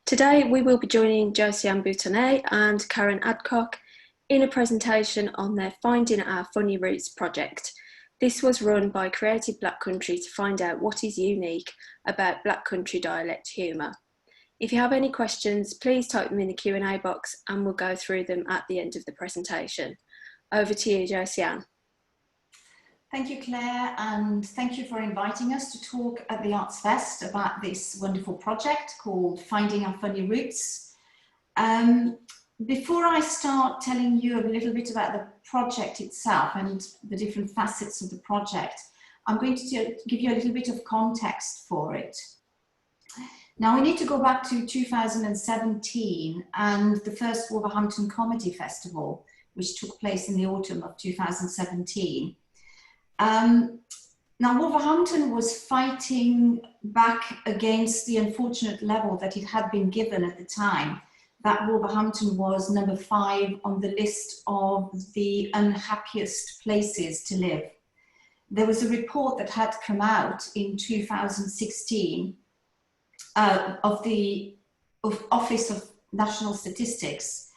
Today we will be joining Josiane Boutonnet and Karen Adcock in a presentation on their Finding Our Funny Roots project. This was run by Creative Black Country to find out what is unique about Black Country Dialect Humour. If you have any questions, please type them in the Q&A box and we'll go through them at the end of the presentation. Over to you, Josiane. Thank you, Claire, and thank you for inviting us to talk at the ArtsFest about this wonderful project called Finding Our Funny Roots. Before I start telling you a little bit about the project itself and the different facets of the project, I'm going to give you a little bit of context for it. Now, we need to go back to 2017 and the first Wolverhampton Comedy Festival, which took place in the autumn of 2017. Now, Wolverhampton was fighting back against the unfortunate level that it had been given at the time, that Wolverhampton was number 5 on the list of the unhappiest places to live. There was a report that had come out in 2016 of the Office of National Statistics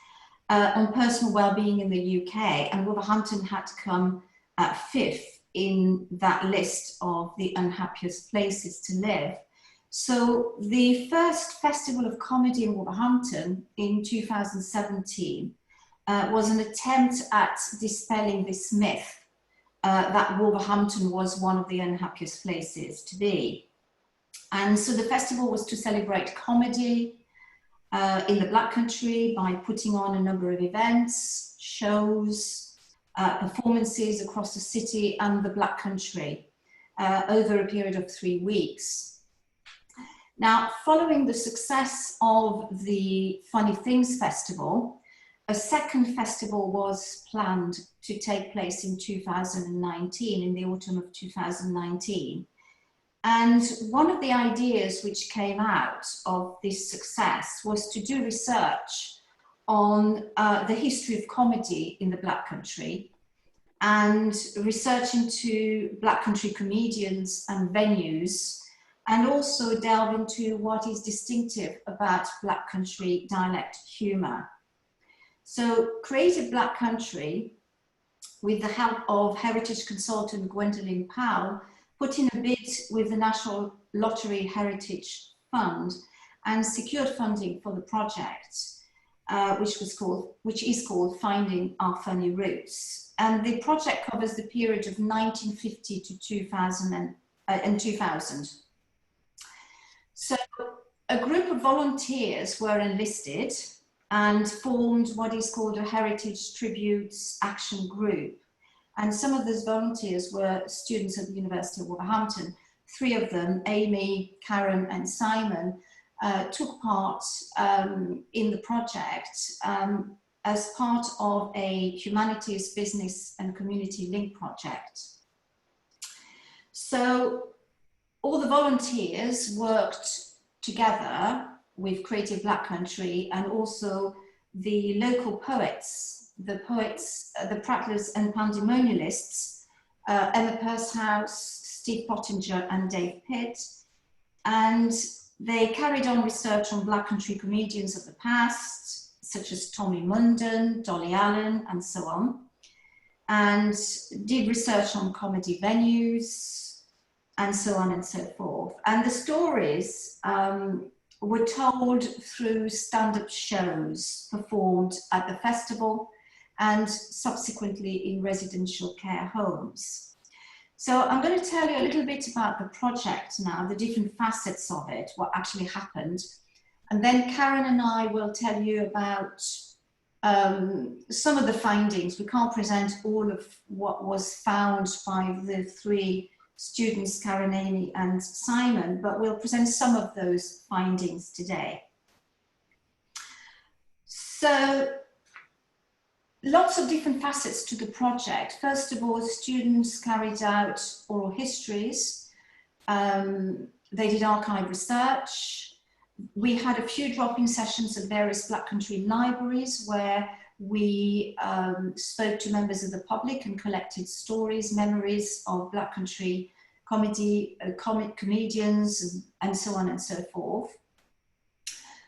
on personal well-being in the UK, and Wolverhampton had come at 5th in that list of the unhappiest places to live. So the first Festival of Comedy in Wolverhampton in 2017 was an attempt at dispelling this myth that Wolverhampton was one of the unhappiest places to be. And so the festival was to celebrate comedy in the Black Country by putting on a number of events, shows, performances across the city and the Black Country over a period of 3 weeks. Now, following the success of the Funny Things Festival, a second festival was planned to take place in 2019, in the autumn of 2019. And one of the ideas which came out of this success was to do research on the history of comedy in the Black Country and research into Black Country comedians and venues, and also delve into what is distinctive about Black Country dialect humour. So Creative Black Country, with the help of heritage consultant Gwendolyn Powell, put in a bid with the National Lottery Heritage Fund and secured funding for the project, which is called Finding Our Funny Roots. And the project covers the period of 1950 to 2000. So a group of volunteers were enlisted and formed what is called a Heritage Tributes Action Group. And some of those volunteers were students at the University of Wolverhampton. 3 of them, Amy, Karen and Simon, took part in the project as part of a Humanities, Business and Community Link project. So all the volunteers worked together with Creative Black Country and also the local poets, the Prattlers and Pandemonialists, Emma Pursehouse, Steve Pottinger and Dave Pitt. And they carried on research on Black Country comedians of the past, such as Tommy Munden, Dolly Allen, and so on, and did research on comedy venues, and so on and so forth. And the stories were told through stand-up shows performed at the festival and subsequently in residential care homes. So I'm going to tell you a little bit about the project now, the different facets of it, what actually happened. And then Karen and I will tell you about some of the findings. We can't present all of what was found by the 3 students, Karen, Amy and Simon, but we'll present some of those findings today. So lots of different facets to the project. First of all, students carried out oral histories. They did archive research. We had a few drop-in sessions at various Black Country libraries where we spoke to members of the public and collected stories, memories of Black Country comedy, comedians, and so on and so forth.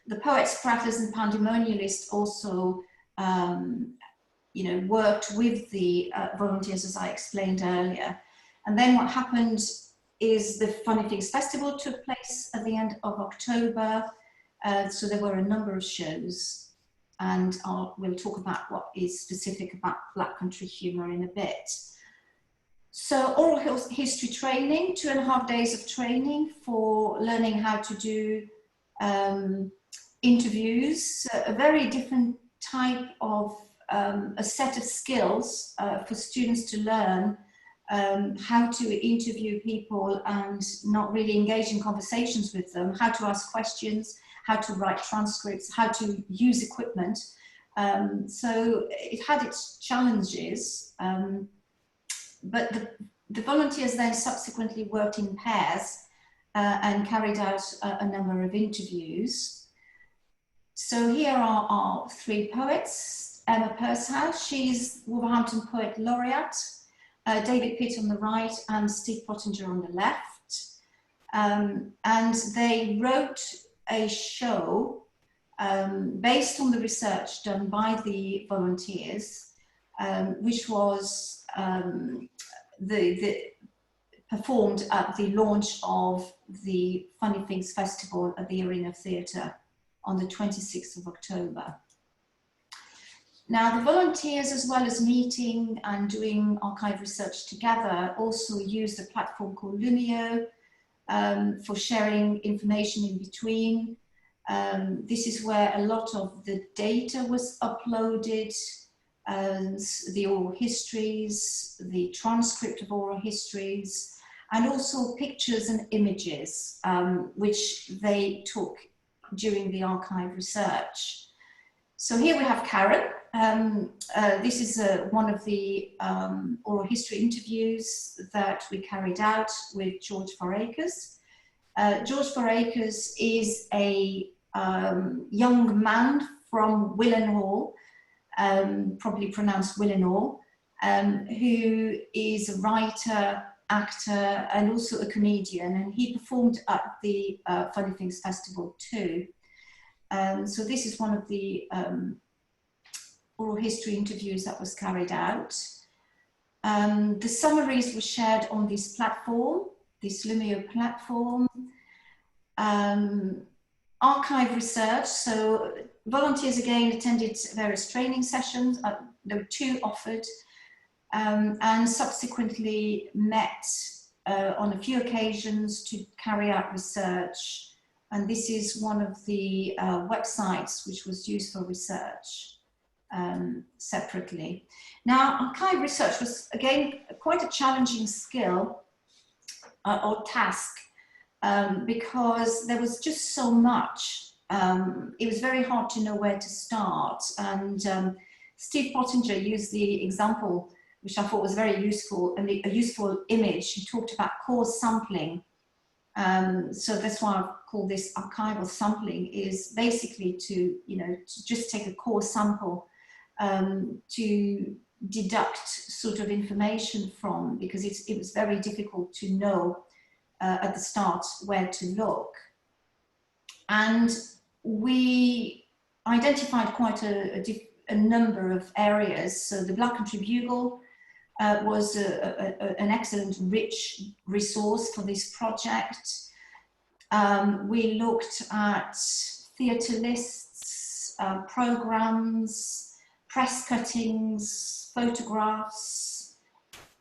The poets, Prattlers and Pandemonialists also worked with the volunteers, as I explained earlier. And then what happened is the Funny Things Festival took place at the end of October. So there were a number of shows, and we'll talk about what is specific about Black Country Humour in a bit. So oral history training, 2.5 days of training for learning how to do interviews, a very different type of a set of skills for students to learn how to interview people and not really engage in conversations with them, how to ask questions, how to write transcripts, how to use equipment. So it had its challenges, but the volunteers then subsequently worked in pairs and carried out a number of interviews. So here are our 3 poets. Emma Pursehouse, she's Wolverhampton Poet Laureate, David Pitt on the right and Steve Pottinger on the left. And they wrote a show based on the research done by the volunteers, which was performed at the launch of the Funny Things Festival at the Arena Theatre on the 26th of October. Now, the volunteers, as well as meeting and doing archive research together, also used a platform called Lumio for sharing information in between. This is where a lot of the data was uploaded, the oral histories, the transcript of oral histories, and also pictures and images, which they took during the archive research. So here we have Karen. This is one of the oral history interviews that we carried out with George Forakers. George Forakers is a young man from Willenhall, probably pronounced Willenhall, who is a writer, actor, and also a comedian, and he performed at the Funny Things Festival too. So this is one of the oral history interviews that was carried out. The summaries were shared on this platform, this Lumio platform. Archive research, so volunteers again attended various training sessions, there were 2 offered, and subsequently met on a few occasions to carry out research. And this is one of the websites which was used for research separately. Now, archive research was again quite a challenging skill or task because there was just so much. It was very hard to know where to start. And Steve Pottinger used the example, which I thought was very useful, and a useful image. He talked about core sampling. So that's why I call this archival sampling, is basically to just take a core sample to deduct sort of information from, because it was very difficult to know at the start where to look. And we identified quite a number of areas. So the Black Country Bugle was an excellent, rich resource for this project. We looked at theatre lists, programmes, press cuttings, photographs,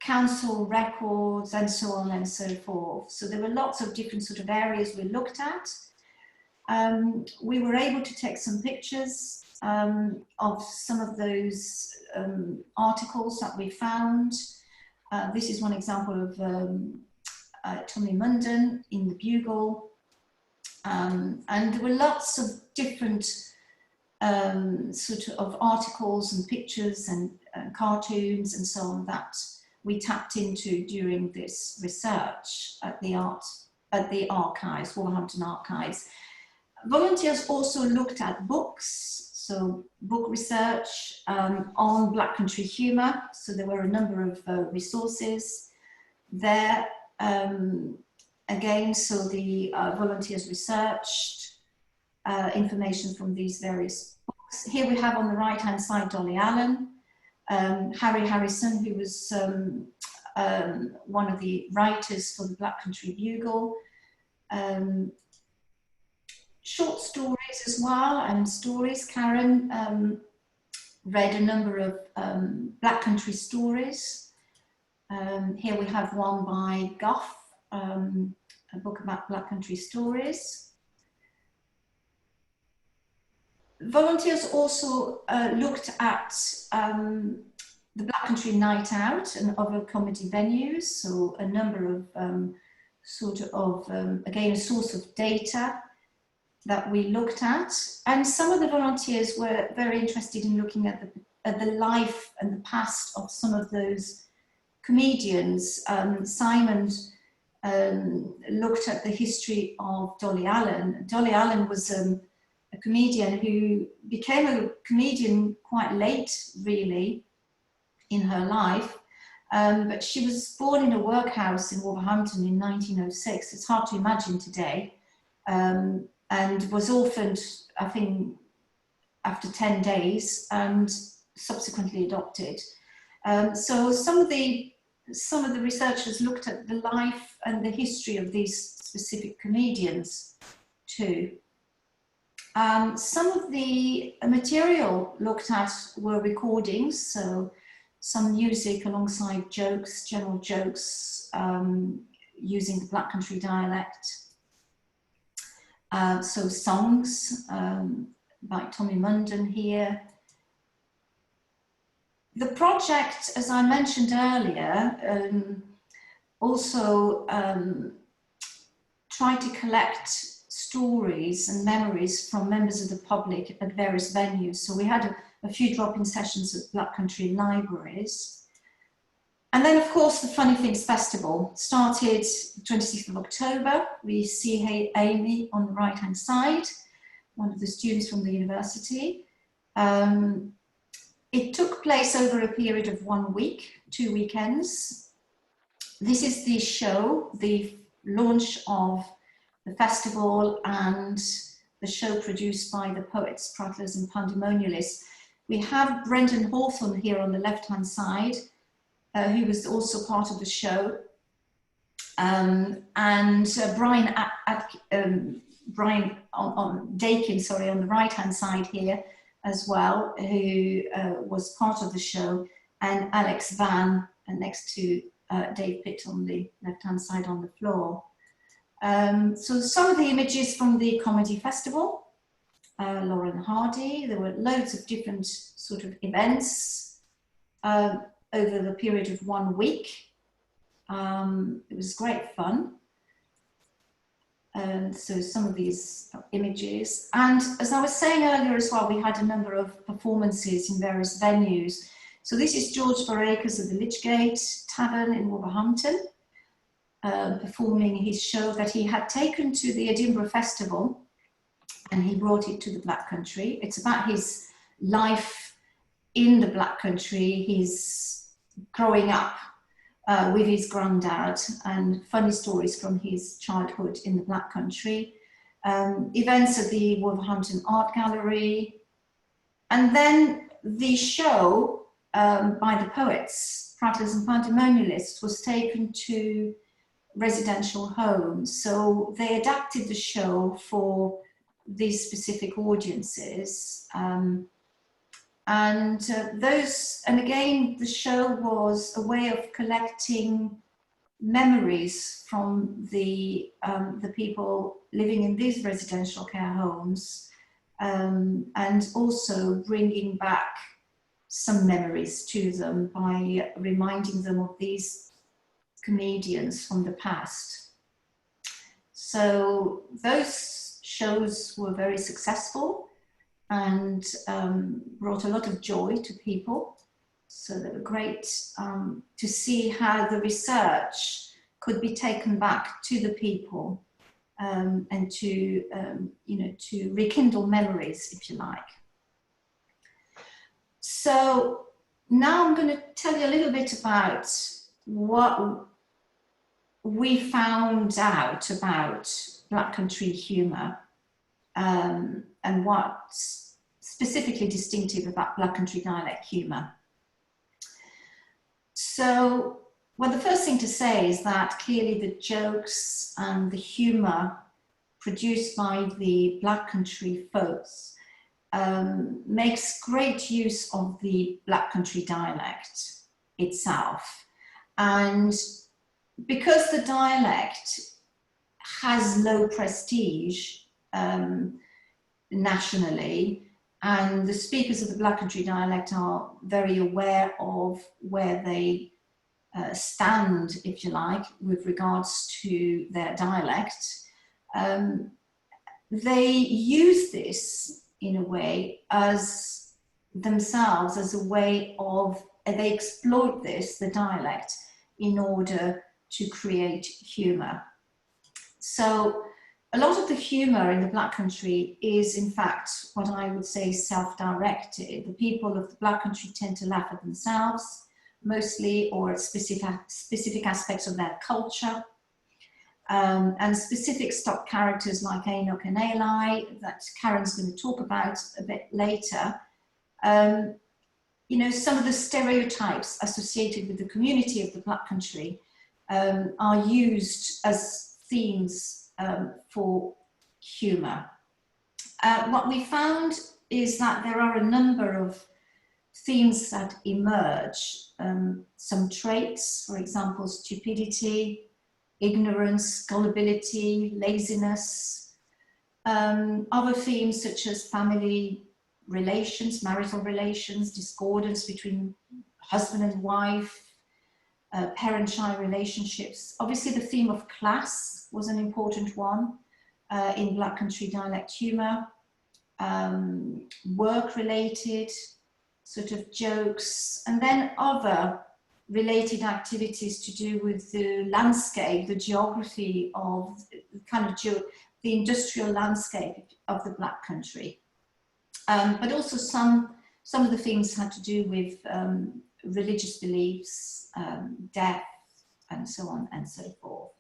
council records, and so on and so forth. So there were lots of different sort of areas we looked at. We were able to take some pictures of some of those articles that we found. This is one example of Tommy Munden in the Bugle. And there were lots of different sort of articles and pictures and cartoons and so on that we tapped into during this research at the archives, Wolverhampton Archives. Volunteers also looked at books, so book research on Black Country Humour. So there were a number of resources there. Again, so the volunteers researched information from these various books. Here we have on the right-hand side Dolly Allen, Harry Harrison, who was one of the writers for the Black Country Bugle, short stories as well, and stories. Karen read a number of Black Country stories. Here we have one by Gough, a book about Black Country stories. Volunteers also looked at the Black Country Night Out and other comedy venues, so a number of again, a source of data that we looked at. And some of the volunteers were very interested in looking at the life and the past of some of those comedians. Simon looked at the history of Dolly Allen. Dolly Allen was a comedian who became a comedian quite late, really, in her life. But she was born in a workhouse in Wolverhampton in 1906. It's hard to imagine today. And was orphaned, I think, after 10 days, and subsequently adopted. So some of the researchers looked at the life and the history of these specific comedians too. Some of the material looked at were recordings, so some music alongside jokes, general jokes, using the Black Country dialect. So songs by Tommy Munden here. The project, as I mentioned earlier, also tried to collect stories and memories from members of the public at various venues. So we had a few drop-in sessions at Black Country libraries. And then, of course, the Funny Things Festival started 26th of October. We see Amy on the right-hand side, one of the students from the university. It took place over a period of 1 week, 2 weekends. This is the show, the launch of the festival and the show produced by the poets, Prattlers and Pandemonialists. We have Brendan Hawthorne here on the left-hand side, who was also part of the show, and Brian Dakin, sorry, on the right-hand side here as well, who was part of the show, and Alex Van next to Dave Pitt on the left-hand side on the floor. So some of the images from the comedy festival, Lauren Hardy. There were loads of different sort of events over the period of 1 week. It was great fun. So some of these images. And as I was saying earlier as well, we had a number of performances in various venues. So this is George Varekas of the Lichgate Tavern in Wolverhampton, performing his show that he had taken to the Edinburgh Festival, and he brought it to the Black Country. It's about his life in the Black Country, his growing up with his granddad, and funny stories from his childhood in the Black Country, events at the Wolverhampton Art Gallery, and then the show by the poets, Prattlers and Pandemonialists, was taken to residential homes. So they adapted the show for these specific audiences. And again, the show was a way of collecting memories from the people living in these residential care homes, and also bringing back some memories to them by reminding them of these comedians from the past. So those shows were very successful and brought a lot of joy to people. So they were great to see how the research could be taken back to the people, and to to rekindle memories, if you like. So now I'm going to tell you a little bit about what we found out about Black Country humour and what's specifically distinctive about Black Country dialect humour. So, well, the first thing to say is that clearly the jokes and the humour produced by the Black Country folks makes great use of the Black Country dialect itself. And because the dialect has low prestige nationally, and the speakers of the Black Country dialect are very aware of where they stand, if you like, with regards to their dialect, they use this in a way as themselves, as a way of, they exploit this, the dialect, in order to create humour. So a lot of the humour in the Black Country is in fact what I would say self-directed. The people of the Black Country tend to laugh at themselves mostly, or at specific aspects of their culture. And specific stock characters like Enoch and Eli that Karen's going to talk about a bit later. You know, some of the stereotypes associated with the community of the Black Country are used as themes for humour. What we found is that there are a number of themes that emerge. Some traits, for example, stupidity, ignorance, gullibility, laziness. Other themes such as family relations, marital relations, discordance between husband and wife, parent-child relationships. Obviously the theme of class was an important one in Black Country dialect humour. Work-related sort of jokes, and then other related activities to do with the landscape, the geography of kind of the industrial landscape of the Black Country. But also some of the themes had to do with religious beliefs, death, and so on and so forth.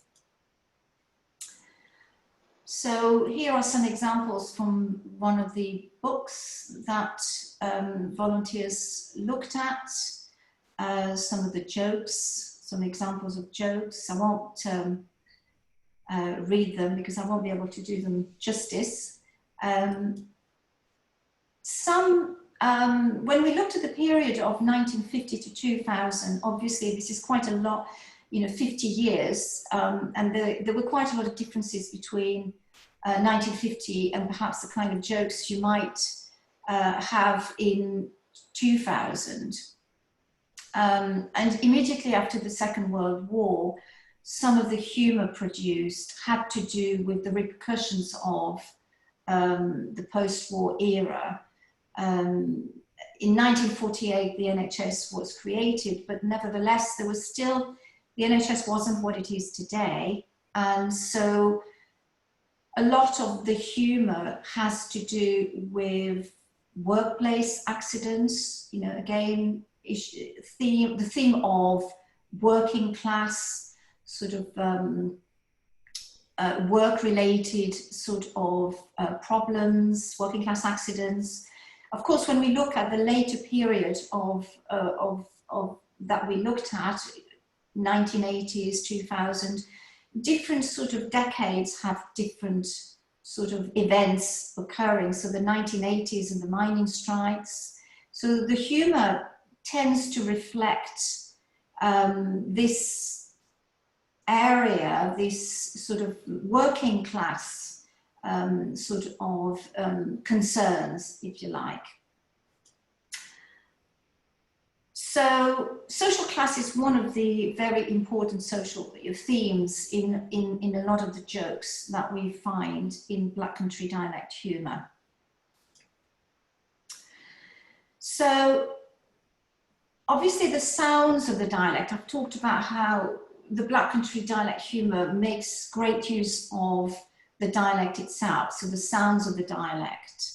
So here are some examples from one of the books that volunteers looked at. Some of the jokes, some examples of jokes. I won't read them because I won't be able to do them justice. When we looked at the period of 1950 to 2000, obviously this is quite a lot, you know, 50 years, and there were quite a lot of differences between 1950 and perhaps the kind of jokes you might have in 2000. And immediately after the Second World War, some of the humour produced had to do with the repercussions of the post-war era. In 1948, the NHS was created, but nevertheless, there was still, the NHS wasn't what it is today. And so a lot of the humour has to do with workplace accidents, you know, again, the theme of working class sort of work-related sort of problems, working class accidents. Of course, when we look at the later period of that we looked at, 1980s, 2000, different sort of decades have different sort of events occurring. So the 1980s and the mining strikes. So the humour tends to reflect this area, this sort of working class sort of concerns, if you like. So social class is one of the very important social themes in a lot of the jokes that we find in Black Country dialect humour. So obviously the sounds of the dialect, I've talked about how the Black Country dialect humour makes great use of the dialect itself, so the sounds of the dialect,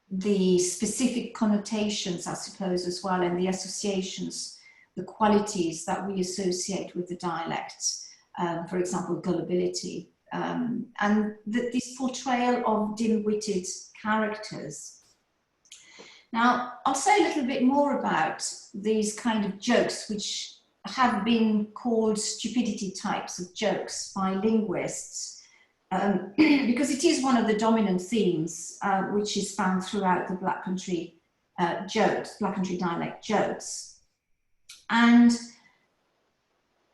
the specific connotations, I suppose, as well, and the associations, the qualities that we associate with the dialect, for example, gullibility. and this portrayal of dim-witted characters. Now, I'll say a little bit more about these kind of jokes, which have been called stupidity types of jokes by linguists, because it is one of the dominant themes which is found throughout the Black Country jokes, Black Country dialect jokes. And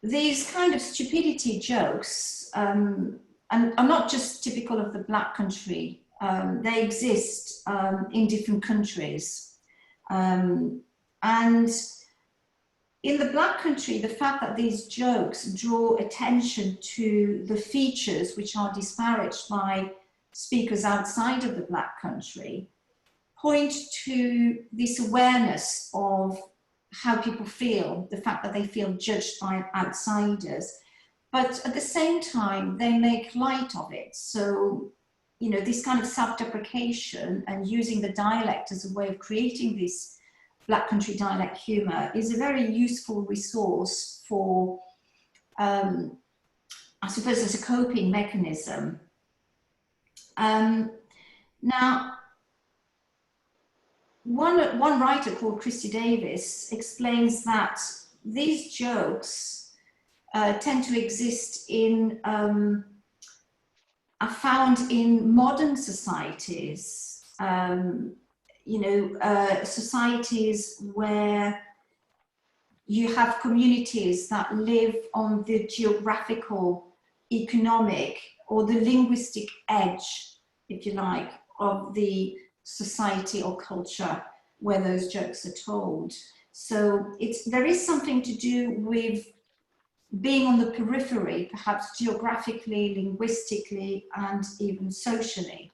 these kind of stupidity jokes, and are not just typical of the Black Country, they exist in different countries. And in the Black Country, the fact that these jokes draw attention to the features which are disparaged by speakers outside of the Black Country point to this awareness of how people feel, the fact that they feel judged by outsiders. But at the same time, they make light of it. So, you know, this kind of self-deprecation and using the dialect as a way of creating this Black Country dialect humour is a very useful resource for, I suppose, as a coping mechanism. Now, one writer called Christy Davis explains that these jokes tend to exist in, are found in modern societies, you know, societies where you have communities that live on the geographical, economic, or the linguistic edge, if you like, of the society or culture where those jokes are told. So there is something to do with being on the periphery, perhaps geographically, linguistically, and even socially.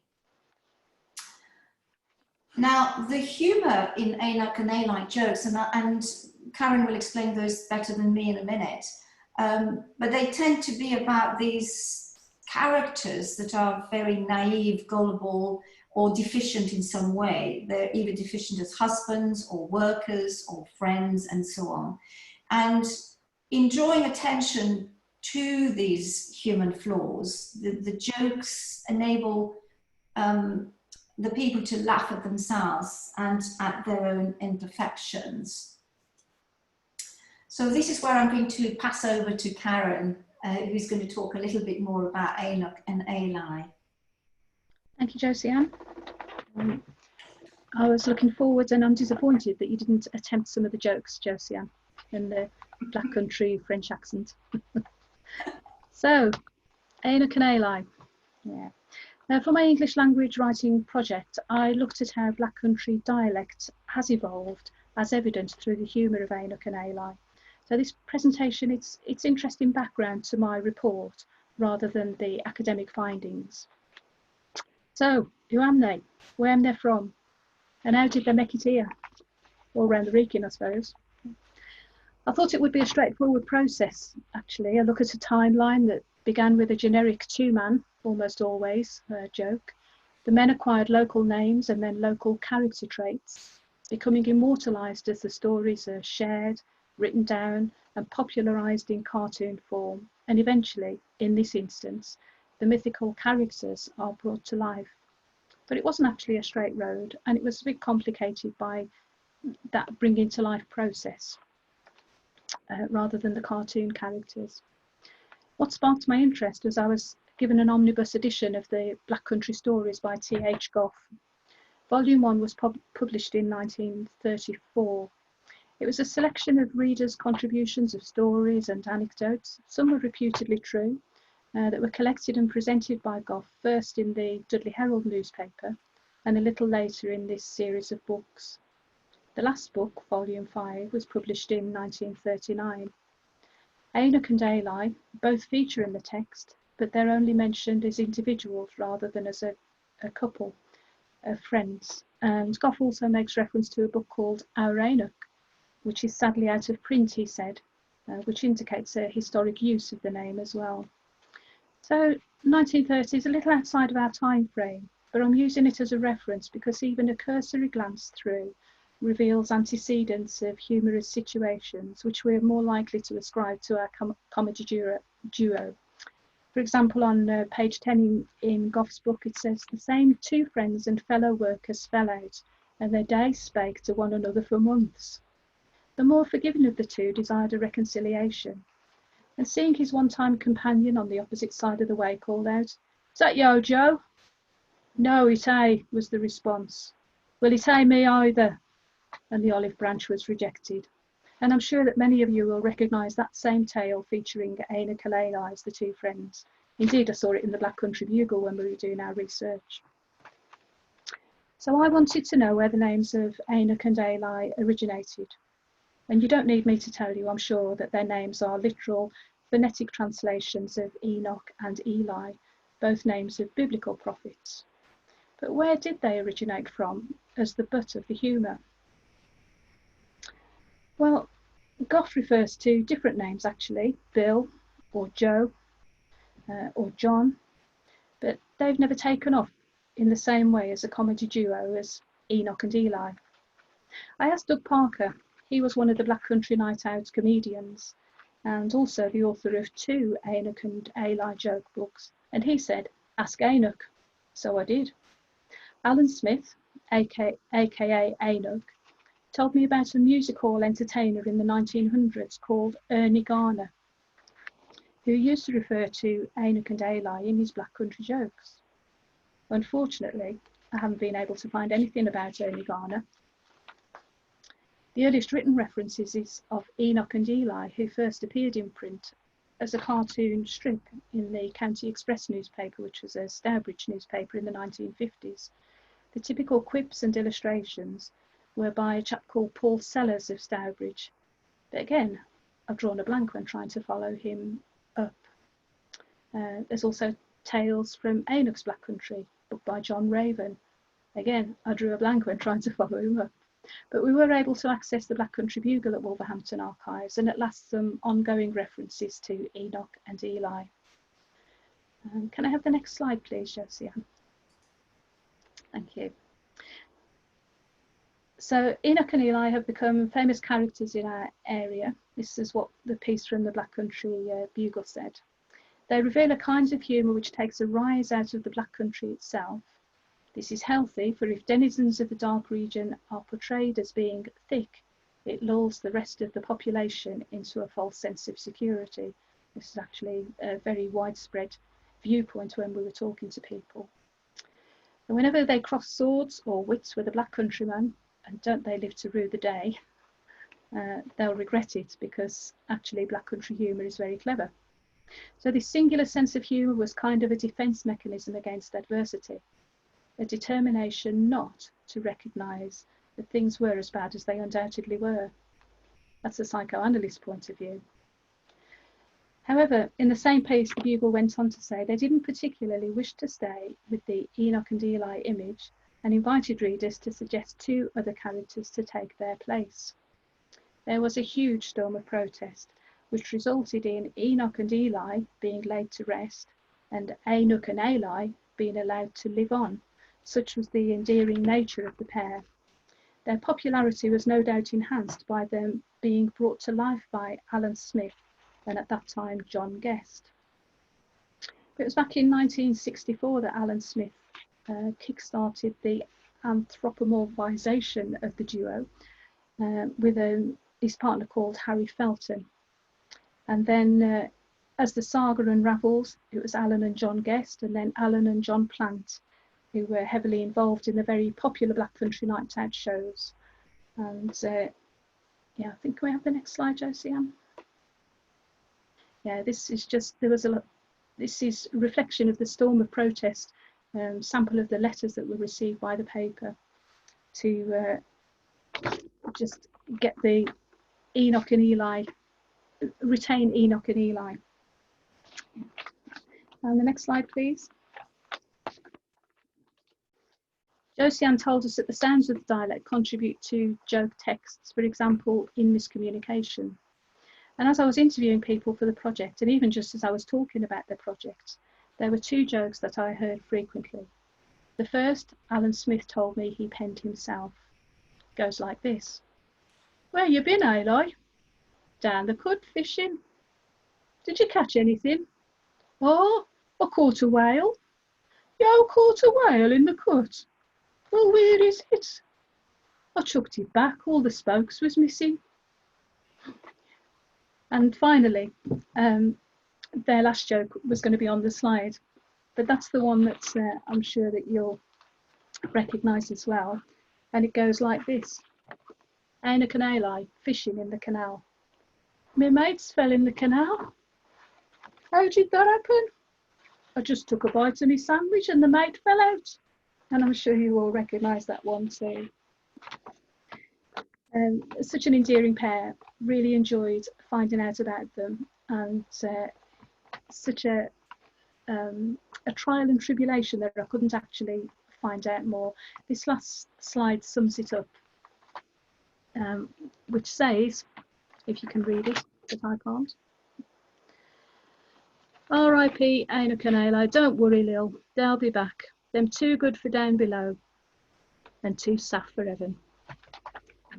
Now, the humour in Enoch and Eli jokes, and Karen will explain those better than me in a minute, but they tend to be about these characters that are very naive, gullible, or deficient in some way. They're either deficient as husbands or workers or friends and so on. And in drawing attention to these human flaws, the jokes enable the people to laugh at themselves and at their own imperfections. So this is where I'm going to pass over to Karen, who's going to talk a little bit more about Enoch and Eli. Thank you, Josiane. I was looking forward, and I'm disappointed that you didn't attempt some of the jokes, Josiane, in the Black Country French accent. So, Enoch and Eli. Yeah. Now, for my English language writing project, I looked at how Black Country dialect has evolved as evident through the humour of Enoch and Eli. So this presentation, it's interesting background to my report rather than the academic findings. So, who am they? Where am they from? And how did they make it here? All around the region, I suppose. I thought it would be a straightforward process, actually. I look at a timeline that began with a generic two-man, almost always, joke. The men acquired local names and then local character traits, becoming immortalised as the stories are shared, written down and popularised in cartoon form, and eventually, in this instance, the mythical characters are brought to life. But it wasn't actually a straight road, and it was a bit complicated by that bringing to life process, rather than the cartoon characters. What sparked my interest was I was given an omnibus edition of the Black Country Stories by T.H. Goff. Volume 1 was published in 1934. It was a selection of readers' contributions of stories and anecdotes. Some were reputedly true, that were collected and presented by Goff, first in the Dudley Herald newspaper and a little later in this series of books. The last book, Volume 5, was published in 1939. Enoch and Eli both feature in the text, but they're only mentioned as individuals rather than as a couple of friends. And Goff also makes reference to a book called Our Enoch, which is sadly out of print, he said, which indicates a historic use of the name as well. So 1930 is a little outside of our time frame, but I'm using it as a reference because even a cursory glance through reveals antecedents of humorous situations which we're more likely to ascribe to our comedy duo. For For example, on page 10 in Goff's book, it says, "The same two friends and fellow workers fell out, and their days spake to one another for months. The more forgiving of the two desired a reconciliation, and seeing his one-time companion on the opposite side of the way, called out, 'Is that yo, Joe?' 'No, it ain't,' was the response. 'Well, it ain't me either,' and the olive branch was rejected. And I'm sure that many of you will recognise that same tale featuring Enoch and Eli as the two friends. Indeed, I saw it in the Black Country Bugle when we were doing our research. So I wanted to know where the names of Enoch and Eli originated. And you don't need me to tell you, I'm sure, that their names are literal phonetic translations of Enoch and Eli, both names of biblical prophets. But where did they originate from as the butt of the humour? Well, Goff refers to different names actually, Bill or Joe or John, but they've never taken off in the same way as a comedy duo as Enoch and Eli. I asked Doug Parker, he was one of the Black Country Night Out comedians and also the author of 2 Enoch and Eli joke books, and he said, "Ask Enoch." So I did. Alan Smith, aka Enoch, told me about a music hall entertainer in the 1900s called Ernie Garner, who used to refer to Enoch and Eli in his Black Country jokes. Unfortunately, I haven't been able to find anything about Ernie Garner. The earliest written references is of Enoch and Eli, who first appeared in print as a cartoon strip in the County Express newspaper, which was a Stourbridge newspaper in the 1950s. The typical quips and illustrations were by a chap called Paul Sellers of Stourbridge. But again, I've drawn a blank when trying to follow him up. There's also Tales from Enoch's Black Country, book by John Raven. Again, I drew a blank when trying to follow him up. But we were able to access the Black Country Bugle at Wolverhampton archives, and at last some ongoing references to Enoch and Eli. Can I have the next slide, please, Josiane? Thank you. So Enoch and Eli have become famous characters in our area. This is what the piece from the Black Country Bugle said. They reveal a kind of humour which takes a rise out of the Black Country itself. This is healthy, for if denizens of the dark region are portrayed as being thick, it lulls the rest of the population into a false sense of security. This is actually a very widespread viewpoint when we were talking to people. And whenever they cross swords or wits with a Black Countryman, and don't they live to rue the day, they'll regret it, because actually Black Country humour is very clever. So this singular sense of humour was kind of a defence mechanism against adversity, a determination not to recognise that things were as bad as they undoubtedly were. That's a psychoanalyst point of view. However, in the same piece, the Bugle went on to say they didn't particularly wish to stay with the Enoch and Eli image, and invited readers to suggest 2 other characters to take their place. There was a huge storm of protest, which resulted in Enoch and Eli being laid to rest, and Enoch and Eli being allowed to live on. Such was the endearing nature of the pair. Their popularity was no doubt enhanced by them being brought to life by Alan Smith, and at that time John Guest. It was back in 1964 that Alan Smith kick-started the anthropomorphisation of the duo with his partner called Harry Felton. And then as the saga unravels, it was Alan and John Guest, and then Alan and John Plant, who were heavily involved in the very popular Black Country Night Out shows. And yeah, I think, can we have the next slide, Josiane? Yeah, this is just, this is a reflection of the storm of protest, sample of the letters that were received by the paper to just get the Enoch and Eli, retain Enoch and Eli. And the next slide, please. Josiane told us that the sounds of the dialect contribute to joke texts, for example, in miscommunication. And as I was interviewing people for the project, and even just as I was talking about their projects, there were 2 jokes that I heard frequently. The first, Alan Smith told me he penned himself. It goes like this. "Where you been, Eli?" "Down the cud fishing." "Did you catch anything?" "Oh, I caught a whale. You caught a whale in the cut. Well, where is it? I chucked it back, all the spokes was missing. And finally, their last joke was going to be on the slide, but that's the one that I'm sure that you'll recognise as well. And it goes like this. Enoch and Eli fishing in the canal. My mates fell in the canal. How did that happen? I just took a bite of my sandwich and the mate fell out. And I'm sure you all recognise that one too. Such an endearing pair. Really enjoyed finding out about them, and such a trial and tribulation that I couldn't actually find out more. This last slide sums it up, which says, if you can read it, but I can't. R.I.P. Enoch and Eli, don't worry, Lil, they'll be back. Them too good for down below, and too saft for heaven.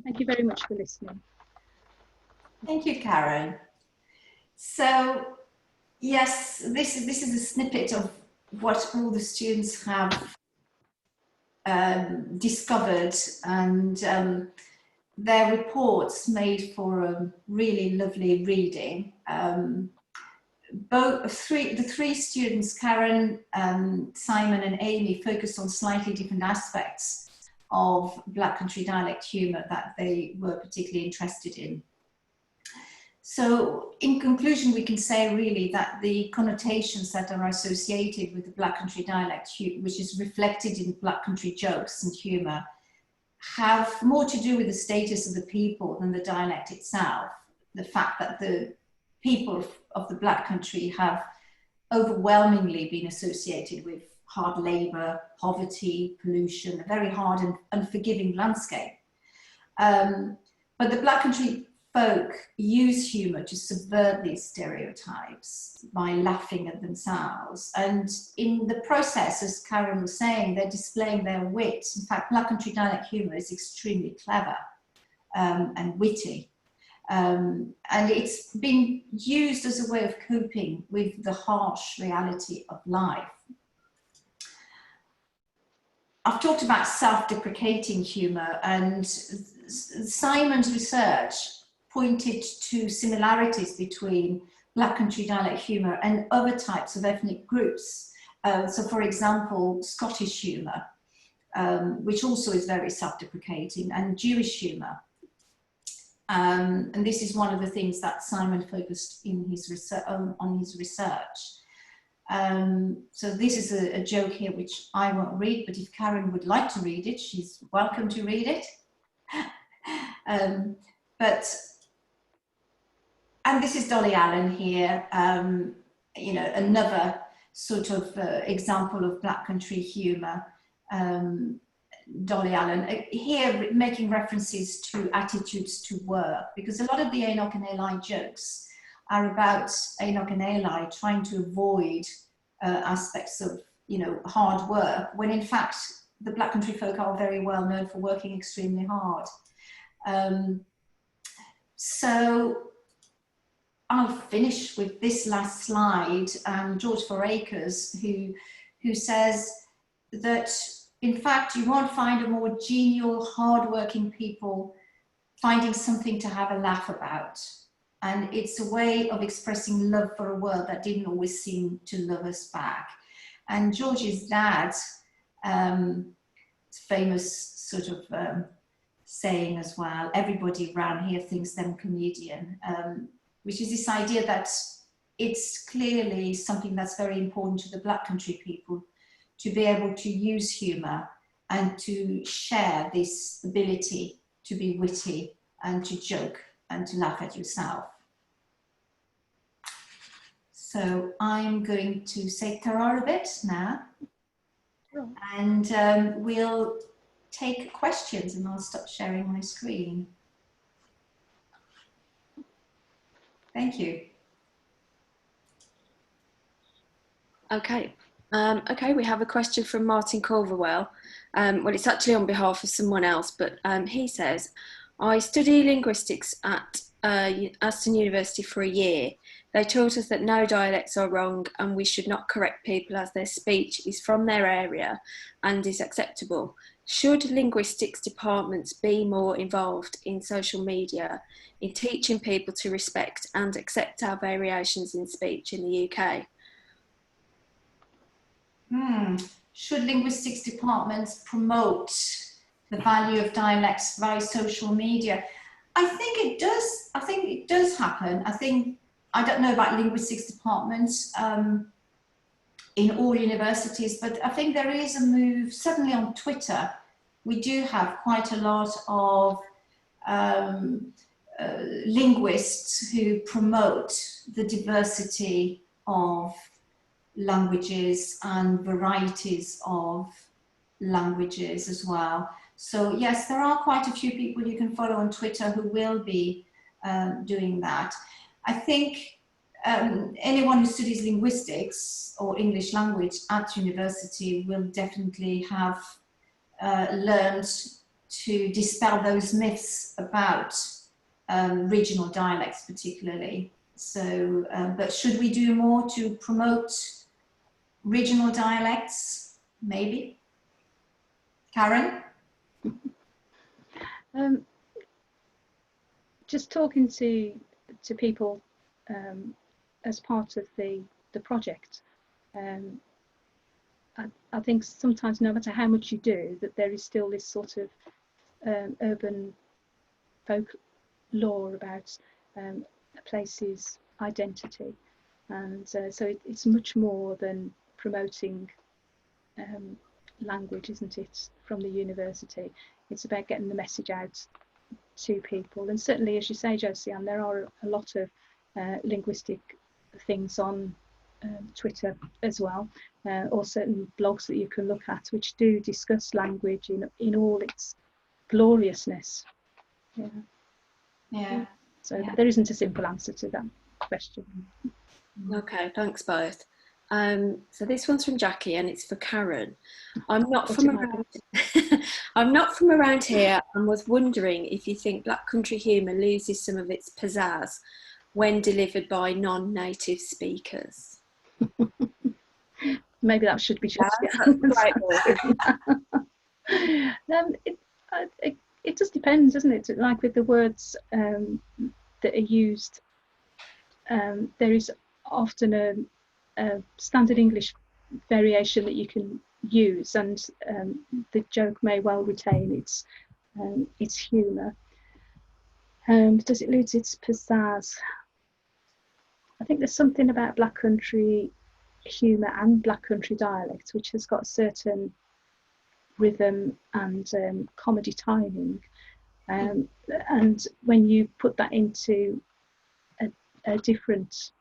Thank you very much for listening. Thank you, Karen. So, yes, this is a snippet of what all the students have discovered, and their reports made for a really lovely reading. The three students, Karen, Simon and Amy, focused on slightly different aspects of Black Country Dialect Humour that they were particularly interested in. So in conclusion, we can say really that the connotations that are associated with the Black Country Dialect, which is reflected in Black Country jokes and humour, have more to do with the status of the people than the dialect itself. The fact that the people of the Black Country have overwhelmingly been associated with hard labour, poverty, pollution, a very hard and unforgiving landscape. But the Black Country folk use humour to subvert these stereotypes by laughing at themselves. And in the process, as Karen was saying, they're displaying their wit. In fact, Black Country dialect humour is extremely clever and witty. And it's been used as a way of coping with the harsh reality of life. I've talked about self-deprecating humour, and Simon's research pointed to similarities between Black Country dialect humour and other types of ethnic groups. So for example, Scottish humour, which also is very self-deprecating, and Jewish humour. And this is one of the things that Simon focused in his research, on his research. So this is a joke here which I won't read, but if Karen would like to read it, she's welcome to read it. And this is Dolly Allen here, you know, another sort of example of Black Country humour. Dolly Allen, here making references to attitudes to work, because a lot of the Enoch and Eli jokes are about Enoch and Eli trying to avoid aspects of, you know, hard work, when in fact the Black Country folk are very well known for working extremely hard. So I'll finish with this last slide. George Forakers, who says that in fact you won't find a more genial, hard-working people finding something to have a laugh about. And it's a way of expressing love for a world that didn't always seem to love us back. And George's dad, famous sort of saying as well, everybody around here thinks them comedian, which is this idea that it's clearly something that's very important to the Black Country people, to be able to use humour and to share this ability to be witty and to joke and to laugh at yourself. So I'm going to say ta-ra a bit now, and we'll take questions, and I'll stop sharing my screen. Thank you. Okay. Okay, we have a question from Martin Carverwell. Well, it's actually on behalf of someone else, but he says, I study linguistics at Aston University for a year. They taught us that no dialects are wrong and we should not correct people as their speech is from their area and is acceptable. Should linguistics departments be more involved in social media in teaching people to respect and accept our variations in speech in the UK? Should linguistics departments promote the value of dialects via social media? I think it does. I think it does happen. I don't know about linguistics departments in all universities, but I think there is a move, certainly on Twitter. We do have quite a lot of linguists who promote the diversity of languages and varieties of languages as well. So yes, there are quite a few people you can follow on Twitter who will be doing that. I think anyone who studies linguistics or English language at university will definitely have learned to dispel those myths about regional dialects particularly. So, but should we do more to promote regional dialects? Maybe. Karen? Just talking to people as part of the project, I think sometimes no matter how much you do, that there is still this sort of urban folklore about a place's identity, and so it's much more than promoting language, isn't it, from the university. It's about getting the message out to people, and certainly, as you say, Josiane, there are a lot of linguistic things on Twitter as well, or certain blogs that you can look at which do discuss language in all its gloriousness. So there isn't a simple answer to that question. Okay, thanks both. So this one's from Jacky and it's for Karen. I'm not from around here and was wondering if you think Black Country Humour loses some of its pizzazz when delivered by non-native speakers. Maybe that should be just it just depends, doesn't it? Like with the words that are used, there is often a standard English variation that you can use, and the joke may well retain its humour. Does it lose its pizzazz? I think there's something about Black Country humour and Black Country dialect which has got a certain rhythm and comedy timing, and when you put that into a different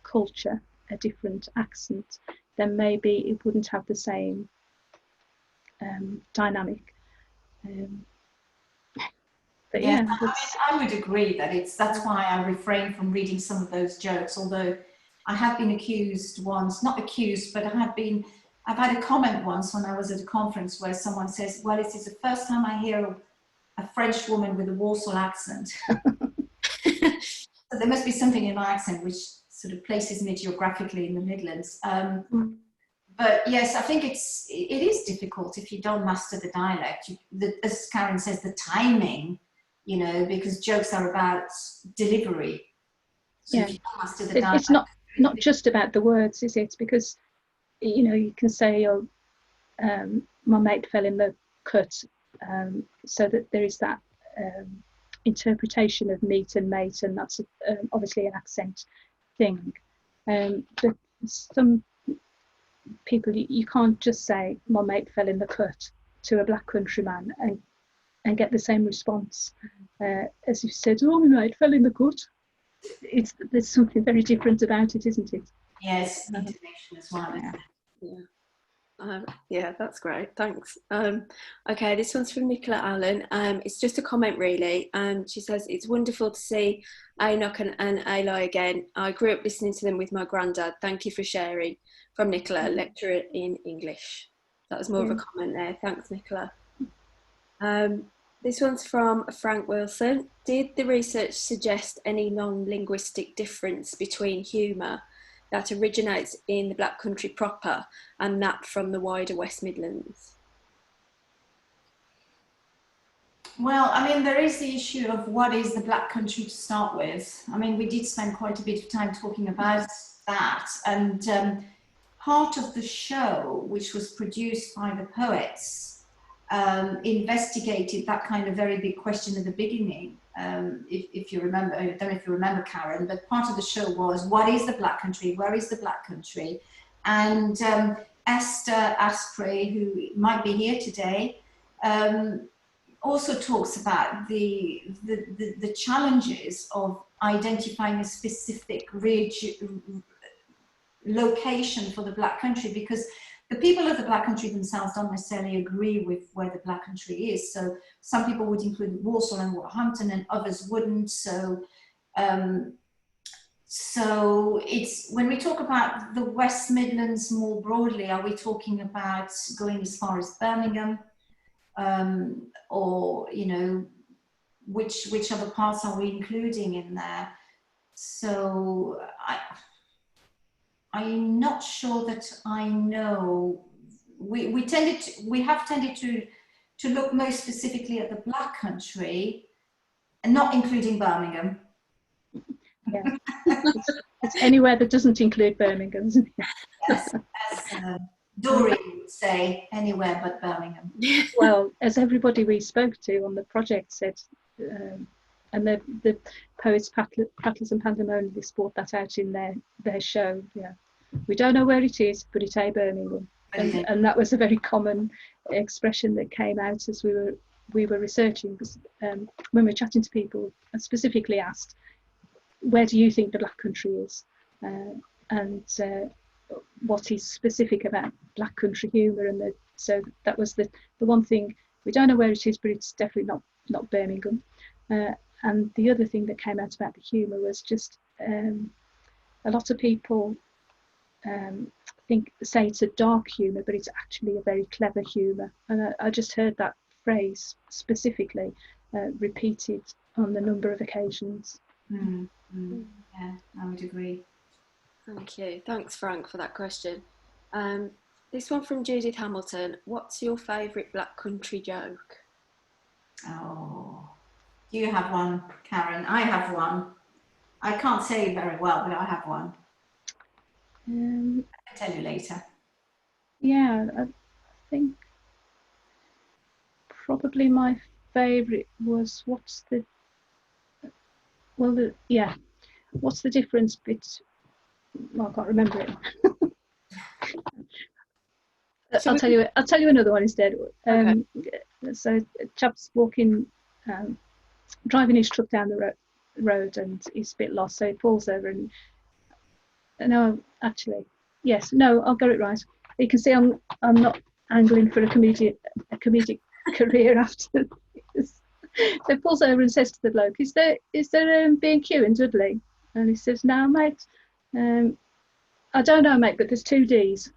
culture, a different accent, then maybe it wouldn't have the same dynamic. But yeah, I would agree that that's why I refrain from reading some of those jokes, although I have been accused once, not accused, but I've had a comment once when I was at a conference where someone says, well, it is the first time I hear a French woman with a Warsaw accent. So there must be something in my accent which sort of places me geographically in the Midlands. But yes, I think it is difficult if you don't master the dialect. As Karen says, the timing, because jokes are about delivery. So if you don't master the dialect, it's not just about the words, is it? Because you can say, "Oh, my mate fell in the cut," so that there is that interpretation of meet and mate, and that's obviously an accent thing. But some people, you can't just say, "My mate fell in the cut" to a Black Country man and get the same response as if you said, "Oh, my mate fell in the cut." There's something very different about it, isn't it? Yes, intonation as well. Yeah, that's great, thanks. Okay, this one's from Nicola Allen. It's just a comment really. She says, it's wonderful to see Enoch and Eli again. I grew up listening to them with my granddad. Thank you for sharing. From Nicola, lecturer in English. That was more of a comment there. Thanks, Nicola. This one's from Frank Wilson. Did the research suggest any non-linguistic difference between humour that originates in the Black Country proper and that from the wider West Midlands? Well, I mean, there is the issue of what is the Black Country to start with. I mean, we did spend quite a bit of time talking about that, and part of the show, which was produced by the poets, investigated that kind of very big question at the beginning. If you remember, I don't know if you remember, Karen, but part of the show was, what is the Black Country? Where is the Black Country? And Esther Asprey, who might be here today, also talks about the challenges of identifying a specific location for the Black Country, because the people of the Black Country themselves don't necessarily agree with where the Black Country is. So some people would include Warsaw and Wolverhampton, and others wouldn't. So so it's, when we talk about the West Midlands more broadly, are we talking about going as far as Birmingham? Or, you know, which other parts are we including in there? So I'm not sure that I know. We have tended to look most specifically at the Black Country, and not including Birmingham. Yeah, it's anywhere that doesn't include Birmingham, isn't it? Yes, as Dory would say, anywhere but Birmingham. Well, as everybody we spoke to on the project said, and the poets Prattlers and Pandemonialists brought that out in their show. Yeah, we don't know where it is, but it's a Birmingham, and that was a very common expression that came out as we were researching. Because when we were chatting to people, I specifically asked, where do you think the Black Country is, and what is specific about Black Country humour, and so that was the one thing. We don't know where it is, but it's definitely not Birmingham. And the other thing that came out about the humour was just a lot of people say it's a dark humour, but it's actually a very clever humour. And I just heard that phrase specifically repeated on a number of occasions. Yeah, I would agree. Thank you. Thanks, Frank, for that question. This one from Judith Hamilton. What's your favourite Black Country joke? Oh, do you have one, Karen? I have one. I can't say it very well, but I have one. I'll tell you later. Yeah, I think probably my favourite was what's the difference between, well, I can't remember it. I'll tell you another one instead. Okay. So a chap's driving his truck down the road, and he's a bit lost, so he pulls over and I'll get it right. You can see I'm not angling for a comedic career after this. So he pulls over and says to the bloke, "Is there B&Q in Dudley?" And he says, "No, mate. I don't know, mate, but there's 2 Ds."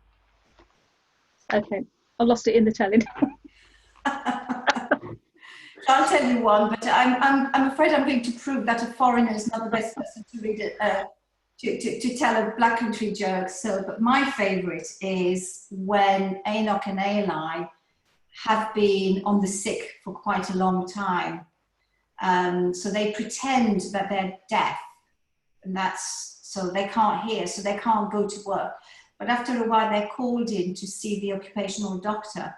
Okay, I lost it in the telling. I'll tell you one, but I'm afraid I'm going to prove that a foreigner is not the best person to read it, to tell a Black Country joke. So, but my favourite is when Enoch and Eli have been on the sick for quite a long time. So they pretend that they're deaf, and so they can't hear, so they can't go to work. But after a while, they're called in to see the occupational doctor.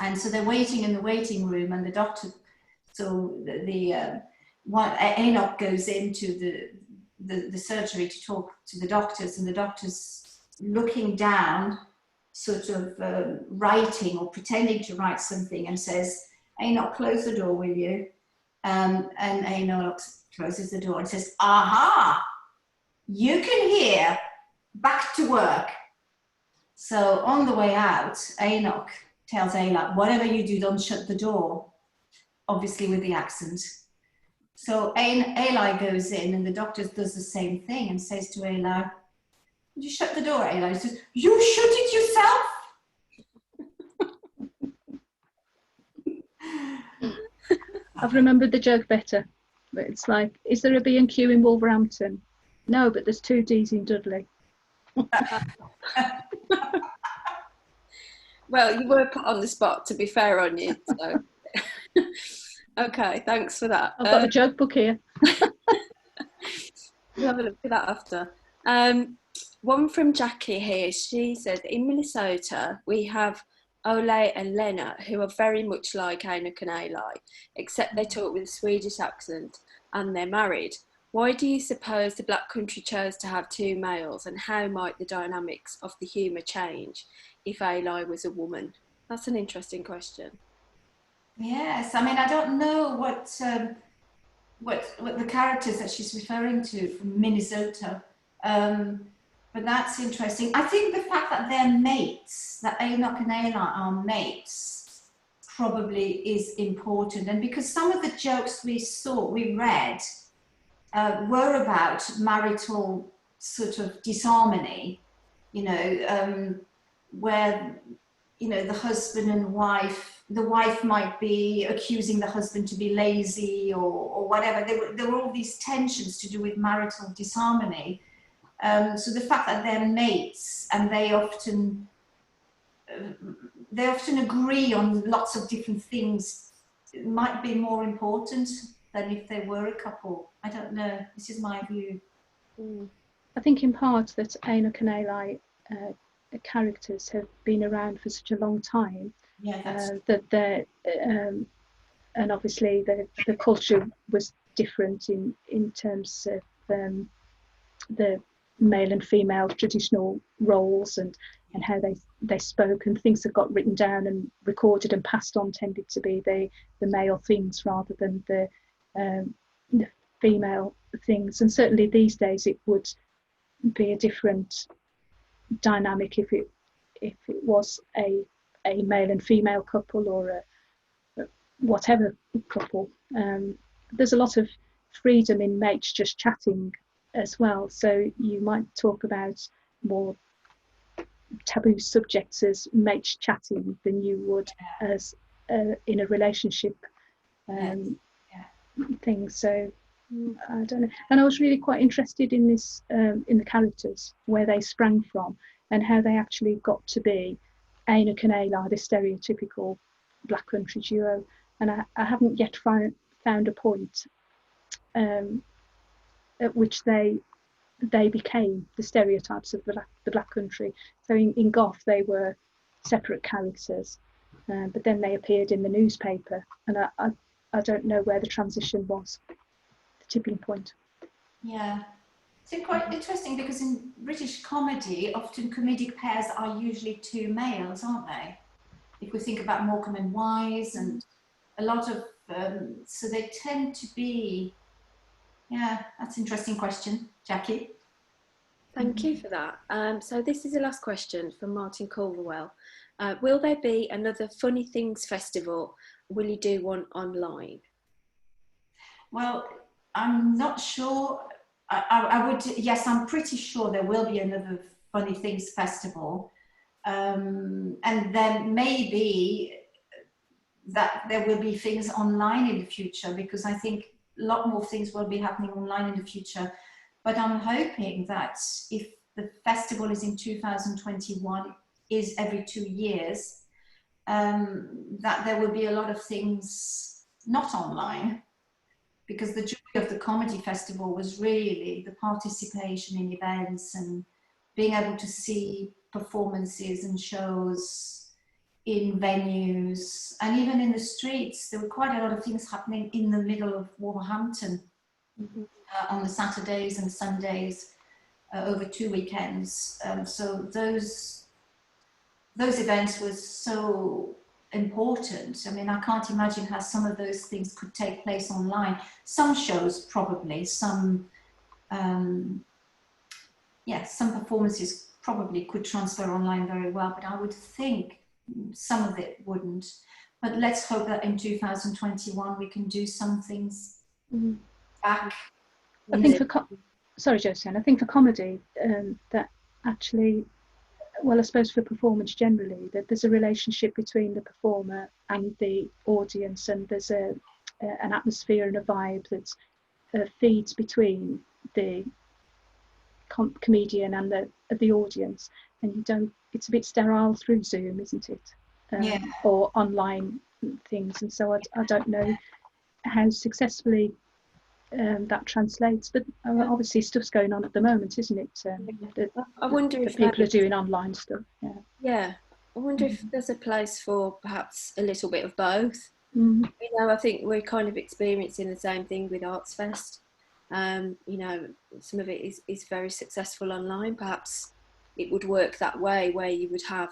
And so they're waiting in the waiting room, and the doctor, so Enoch goes into the surgery to talk to the doctors, and the doctor's looking down, sort of writing or pretending to write something, and says, "Enoch, close the door, will you?" And Enoch closes the door and says, "Aha, you can hear, back to work." So on the way out, Enoch tells Eli, "Whatever you do, don't shut the door," obviously with the accent. So Eli goes in, and the doctor does the same thing and says to Eli, "Would you shut the door?" Eli says, "You shut it yourself." I've remembered the joke better. But it's like, is there a B&Q in Wolverhampton? No, but there's 2 D's in Dudley. Well, you were put on the spot, to be fair on you. So. Okay, thanks for that. I've got the joke book here. We'll have a look at that after. One from Jacky here. She says, in Minnesota, we have Ole and Lena, who are very much like Enoch and Eli, except they talk with a Swedish accent and they're married. Why do you suppose the Black Country chose to have 2 males, and how might the dynamics of the humour change if Eli was a woman? That's an interesting question. Yes, I mean, I don't know what the characters that she's referring to from Minnesota, but that's interesting. I think the fact that they're mates, that Enoch and Eli are mates, probably is important. And because some of the jokes we read, were about marital sort of disharmony, you know, where, you know, the husband and wife, the wife might be accusing the husband to be lazy or whatever. There were all these tensions to do with marital disharmony. So the fact that they're mates and they often agree on lots of different things might be more important than if they were a couple. I don't know. This is my view. I think in part that Enoch and Eli characters have been around for such a long time. Yeah, that they're and obviously the culture was different in terms of the male and female traditional roles and how they spoke, and things that got written down and recorded and passed on tended to be the male things rather than the female things. And certainly these days it would be a different dynamic if it was a male and female couple or a whatever couple. There's a lot of freedom in mates just chatting as well, so you might talk about more taboo subjects as mates chatting than you would as in a relationship thing. So I don't know, and I was really quite interested in this in the characters, where they sprang from and how they actually got to be Enoch and Eli, the stereotypical Black Country duo. And I haven't yet found a point at which they became the stereotypes of the Black Country. So in Goth they were separate characters, but then they appeared in the newspaper, and I don't know where the transition was, the tipping point. Yeah, it's quite interesting because in British comedy, often comedic pairs are usually 2 males, aren't they? If we think about Morecambe and Wise and a lot of, so they tend to be, yeah, that's an interesting question, Jacky. Thank you for that. So this is the last question from Martin Carverwell. Will there be another Funny Things Festival? Will you do one online? Well, I'm not sure. I would, yes, I'm pretty sure there will be another Funny Things Festival. And then maybe that there will be things online in the future, because I think a lot more things will be happening online in the future. But I'm hoping that if the festival is in 2021, is every 2 years, that there will be a lot of things not online, because the joy of the comedy festival was really the participation in events and being able to see performances and shows in venues, and even in the streets. There were quite a lot of things happening in the middle of Wolverhampton on the Saturdays and Sundays over 2 weekends. So those events were so important. I mean, I can't imagine how some of those things could take place online. Some shows probably, some performances probably could transfer online very well, but I would think some of it wouldn't. But let's hope that in 2021 we can do some things back. I think sorry, Josiane, I think for comedy, that actually, well, I suppose for performance generally, that there's a relationship between the performer and the audience, and there's a an atmosphere and a vibe that feeds between the comedian and the audience, and you don't, it's a bit sterile through Zoom, isn't it? Or online things, and so I don't know how successfully that translates, but obviously stuff's going on at the moment, isn't it? I wonder if people are doing online stuff. I wonder if there's a place for perhaps a little bit of both. Mm. You know, I think we're kind of experiencing the same thing with ArtsFest. You know, some of it is very successful online. Perhaps it would work that way, where you would have,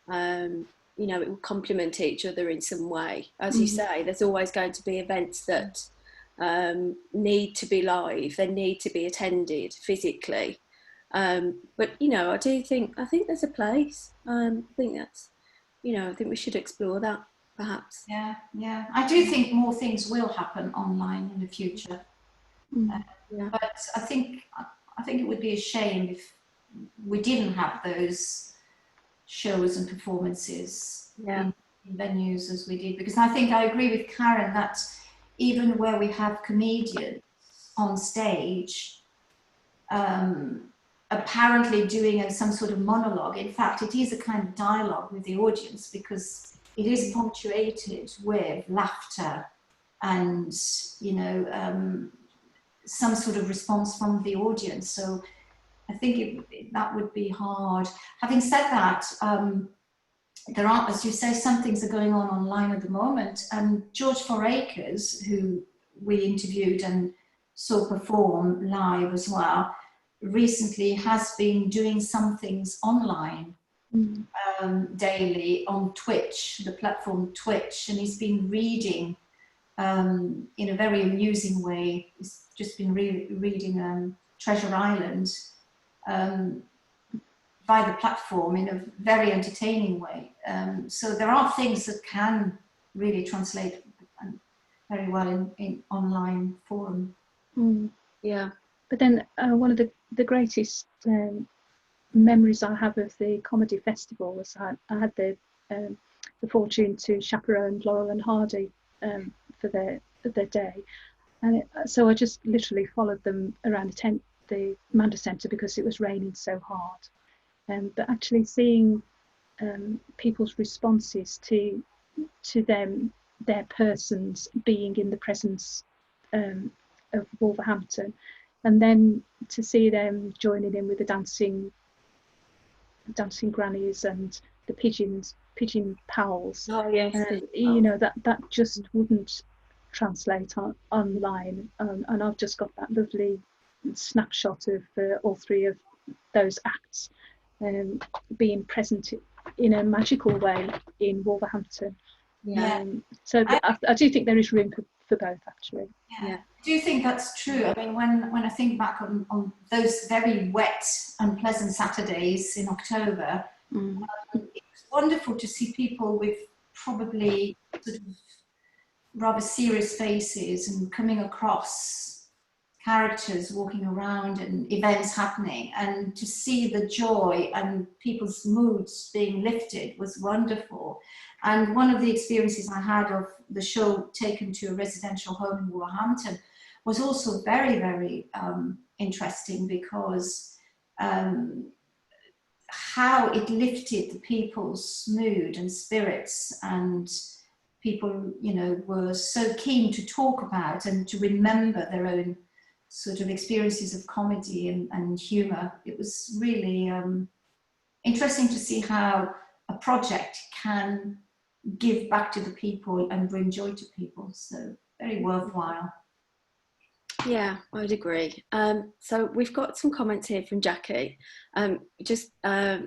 you know, it would complement each other in some way. As you say, there's always going to be events that need to be live, they need to be attended physically. But, you know, I think there's a place. I think that's, you know, I think we should explore that, perhaps. Yeah. I do think more things will happen online in the future. But I think it would be a shame if we didn't have those shows and performances in venues as we did, because I think I agree with Karen that even where we have comedians on stage apparently doing some sort of monologue, in fact it is a kind of dialogue with the audience, because it is punctuated with laughter and, you know, some sort of response from the audience. So I think that would be hard. Having said that, there are, as you say, some things are going on online at the moment. And George Forakers, who we interviewed and saw perform live as well, recently has been doing some things online daily on Twitch, the platform Twitch, and he's been reading in a very amusing way. He's just been reading Treasure Island by the platform in a very entertaining way. So there are things that can really translate very well in online forum. Yeah. But then one of the greatest memories I have of the comedy festival was I had the fortune to chaperone Laurel and Hardy for their day, and so I just literally followed them around the Manda Centre because it was raining so hard. But actually seeing people's responses to them, their persons being in the presence of Wolverhampton, and then to see them joining in with the dancing grannies and the pigeon pals. Oh yes. You know, that just wouldn't translate online, and I've just got that lovely snapshot of all three of those acts being present in a magical way in Wolverhampton. So I do think there is room for both, actually. I do think that's true. I mean, when I think back on those very wet, unpleasant Saturdays in October, it's wonderful to see people with probably sort of rather serious faces and coming across characters walking around and events happening, and to see the joy and people's moods being lifted was wonderful. And one of the experiences I had of the show taken to a residential home in Wolverhampton was also very, very interesting, because how it lifted the people's mood and spirits, and people, you know, were so keen to talk about and to remember their own sort of experiences of comedy and humour. It was really interesting to see how a project can give back to the people and bring joy to people. So very worthwhile. Yeah, I'd agree. So we've got some comments here from Jacky, just about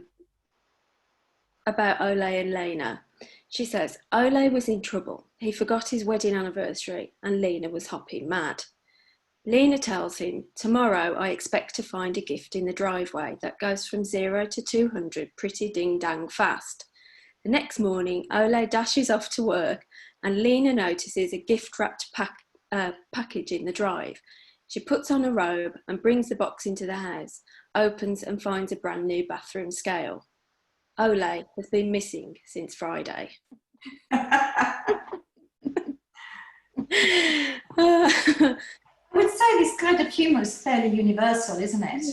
Ole and Lena. She says, Ole was in trouble. He forgot his wedding anniversary and Lena was hopping mad. Lena tells him, tomorrow I expect to find a gift in the driveway that goes from 0 to 200 pretty ding-dang fast. The next morning, Ole dashes off to work and Lena notices a gift-wrapped package in the drive. She puts on a robe and brings the box into the house, opens and finds a brand new bathroom scale. Ole has been missing since Friday. I would say this kind of humour is fairly universal, isn't it?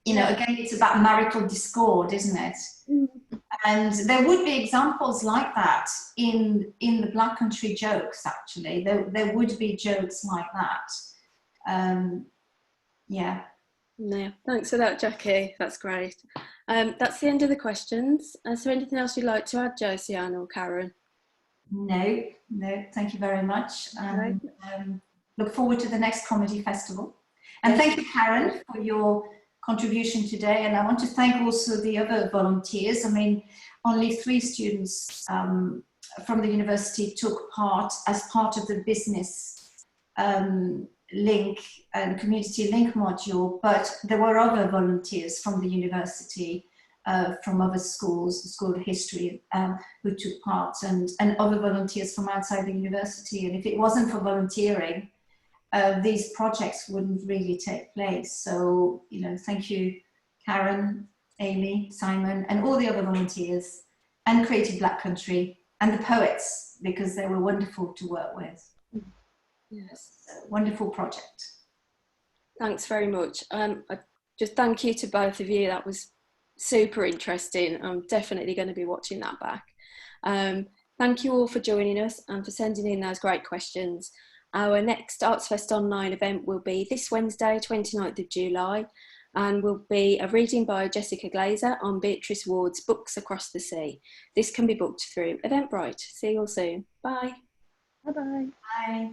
You know, again, it's about marital discord, isn't it? And there would be examples like that in the Black Country jokes, actually. There would be jokes like that. Yeah. No, thanks for that, Jacky. That's great. That's the end of the questions. Is there anything else you'd like to add, Josiane or Karen? No, thank you very much. Look forward to the next comedy festival. And thank you, Karen, for your contribution today. And I want to thank also the other volunteers. I mean, only 3 students from the university took part as part of the business link and community link module, but there were other volunteers from the university, from other schools, the School of History, who took part, and other volunteers from outside the university. And if it wasn't for volunteering, these projects wouldn't really take place. So, you know, thank you, Karen, Amy, Simon, and all the other volunteers, and Creative Black Country, and the poets, because they were wonderful to work with. Yes, wonderful project. Thanks very much. I just thank you to both of you. That was super interesting. I'm definitely going to be watching that back. Thank you all for joining us and for sending in those great questions. Our next ArtsFest Online event will be this Wednesday, 29th of July, and will be a reading by Jessica Glazer on Beatrice Ward's Books Across the Sea. This can be booked through Eventbrite. See you all soon. Bye. Bye-bye. Bye.